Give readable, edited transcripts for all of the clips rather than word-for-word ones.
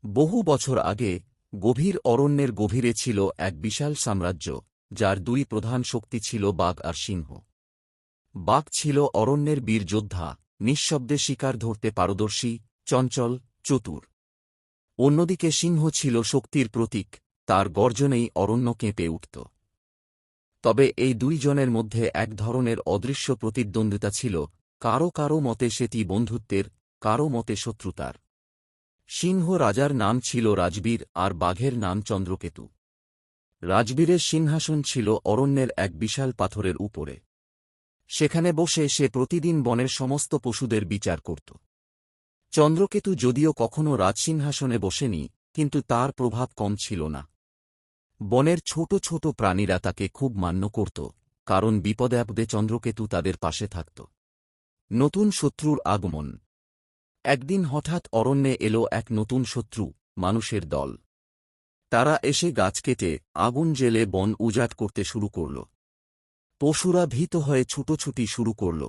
বহু বছর আগে গভীর অরণ্যের গভীরে ছিল এক বিশাল সাম্রাজ্য, যার দুই প্রধান শক্তি ছিল বাঘ আর সিংহ। বাঘ ছিল অরণ্যের বীর যোদ্ধা, নিঃশব্দে শিকার ধরতে পারদর্শী, চঞ্চল, চতুর। অন্যদিকে সিংহ ছিল শক্তির প্রতীক, তার গর্জনেই অরণ্য কেঁপে উঠত। তবে এই দুইজনের মধ্যে এক ধরনের অদৃশ্য প্রতিদ্বন্দ্বিতা ছিল, কারও কারও মতে সেটি বন্ধুত্বের, কারও মতে শত্রুতার। সিংহ রাজার নাম ছিল রাজবীর আর বাঘের নাম চন্দ্রকেতু। রাজবীরের সিংহাসন ছিল অরণ্যের এক বিশাল পাথরের উপরে। সেখানে বসে সে প্রতিদিন বনের সমস্ত পশুদের বিচার করত। চন্দ্রকেতু যদিও কখনও রাজসিংহাসনে বসেনি, কিন্তু তার প্রভাব কম ছিল না। বনের ছোট ছোট প্রাণীরা তাকে খুব মান্য করত, কারণ বিপদে আপদে চন্দ্রকেতু তাদের পাশে থাকত। নতুন শত্রুর আগমন। একদিন হঠাৎ অরণ্যে এলো এক নতুন শত্রু, মানুষের দল। তারা এসে গাছ কেটে, আগুন জ্বেলে বন উজাড় করতে শুরু করল। পশুরা ভীত হয়ে ছুটোছুটি শুরু করল।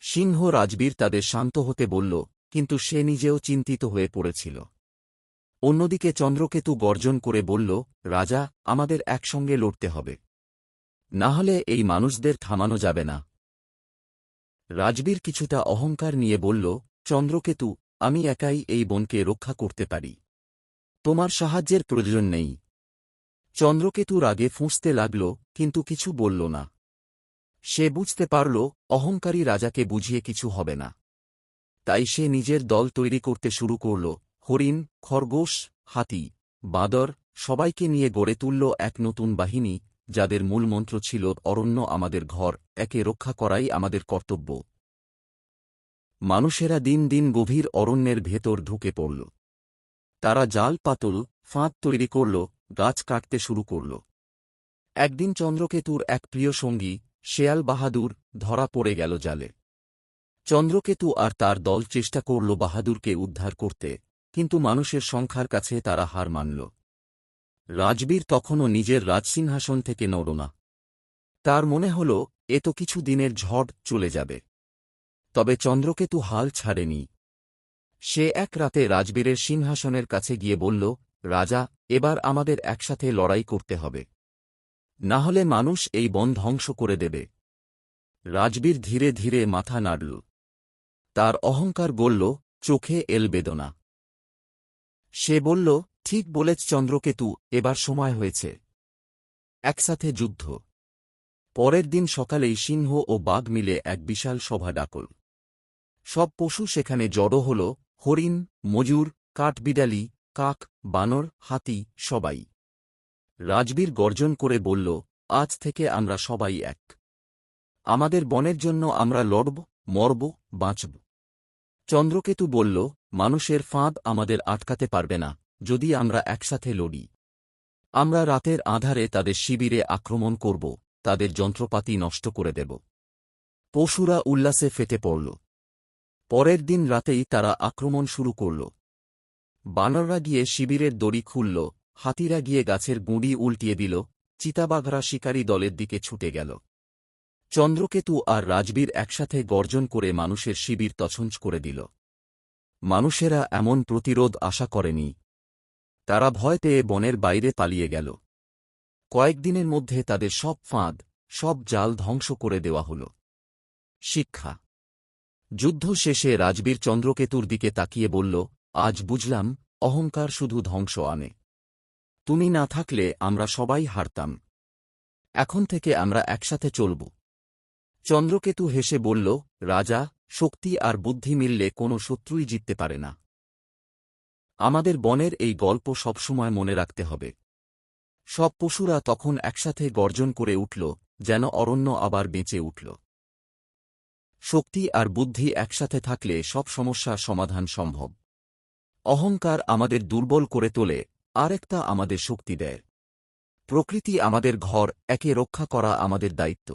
সিংহ রাজবীর তাদের শান্ত হতে বলল, কিন্তু সে নিজেও চিন্তিত হয়ে পড়েছিল। অন্যদিকে চন্দ্রকেতু গর্জন করে বলল, রাজা, আমাদের একসঙ্গে লড়তে হবে, না হলে এই মানুষদের থামানো যাবে না। রাজবীর কিছুটা অহংকার নিয়ে বলল, চন্দ্রকেতু, আমি একাই এই বনকে রক্ষা করতে পারি, তোমার সাহায্যের প্রয়োজন নেই। চন্দ্রকেতু রাগে ফুঁসতে লাগল, কিন্তু কিছু বলল না। সে বুঝতে পারল, অহংকারী রাজাকে বুঝিয়ে কিছু হবে না। তাই সে নিজের দল তৈরি করতে শুরু করল। হরিণ, খরগোশ, হাতি, বাঁদর সবাইকে নিয়ে গড়ে তুলল এক নতুন বাহিনী, যাদের মূল মন্ত্র ছিল, অরণ্য আমাদের ঘর, একে রক্ষা করাই আমাদের কর্তব্য। মানুষেরা দিন দিন গভীর অরণ্যের ভেতর ঢুকে পড়ল। তারা জাল পাতল, ফাঁদ তৈরি করল, গাছ কাটতে শুরু করল। একদিন চন্দ্রকেতুর এক প্রিয় সঙ্গী, শেয়াল বাহাদুর, ধরা পড়ে গেল জালে। চন্দ্রকেতু আর তার দল চেষ্টা করল বাহাদুরকে উদ্ধার করতে, কিন্তু মানুষের সংখ্যার কাছে তারা হার মানল। রাজবীর তখনও নিজের রাজসিংহাসন থেকে নড়ল না। তার মনে হল, এ তো কিছু দিনের ঝড়, চলে যাবে। তবে চন্দ্রকেতু হাল ছাড়েনি। সে এক রাতে রাজবীরের সিংহাসনের কাছে গিয়ে বলল, রাজা, এবার আমাদের একসাথে লড়াই করতে হবে, না হলে মানুষ এই বন ধ্বংস করে দেবে। রাজবীর ধীরে ধীরে মাথা নাড়ল। তার অহংকার গলল, চোখে এল বেদনা। সে বলল, ঠিক বলেছ চন্দ্রকেতু, এবার সময় হয়েছে। একসাথে যুদ্ধ। পরের দিন সকালেই সিংহ ও বাঘ মিলে এক বিশাল সভা ডাকল। সব পশু সেখানে জড়ো হল, হরিণ, মজুর, কাঠবিড়ালি, কাক, বানর, হাতি, সবাই। রাজবীর গর্জন করে বলল, আজ থেকে আমরা সবাই এক। আমাদের বনের জন্য আমরা লড়ব, মরব, বাঁচব। চন্দ্রকেতু বলল, মানুষের ফাঁদ আমাদের আটকাতে পারবে না, যদি আমরা একসাথে লড়ি। আমরা রাতের আঁধারে তাদের শিবিরে আক্রমণ করব, তাদের যন্ত্রপাতি নষ্ট করে দেব। পশুরা উল্লাসে ফেটে পড়ল। পরের দিন রাতেই তারা আক্রমণ শুরু করল। বানররা গিয়ে শিবিরের দড়ি খুলল, হাতিরা গিয়ে গাছের গুঁড়ি উল্টিয়ে দিল, চিতাবাঘরা শিকারী দলের দিকে ছুটে গেল। চন্দ্রকেতু আর রাজবীর একসাথে গর্জন করে মানুষের শিবির তছনছ করে দিল। মানুষেরা এমন প্রতিরোধ আশা করেনি। তারা ভয় পেয়ে বনের বাইরে পালিয়ে গেল। কয়েকদিনের মধ্যে তাদের সব ফাঁদ, সব জাল ধ্বংস করে দেওয়া হল। শিক্ষা। যুদ্ধ শেষে রাজবীর চন্দ্রকেতুর দিকে তাকিয়ে বলল, আজ বুঝলাম, অহংকার শুধু ধ্বংস আনে। তুমি না থাকলে আমরা সবাই হারতাম। এখন থেকে আমরা একসাথে চলব। চন্দ্রকেতু হেসে বলল, রাজা, শক্তি আর বুদ্ধি মিললে কোনো শত্রুই জিততে পারে না। আমাদের বনের এই গল্প সবসময় মনে রাখতে হবে। সব পশুরা তখন একসাথে গর্জন করে উঠল, যেন অরণ্য আবার বেঁচে উঠল। শক্তি আর বুদ্ধি একসাথে থাকলে সব সমস্যার সমাধান সম্ভব। অহংকার আমাদের দুর্বল করে তোলে, আরেকটা আমাদের শক্তি দেয়। প্রকৃতি আমাদের ঘর, একে রক্ষা করা আমাদের দায়িত্ব।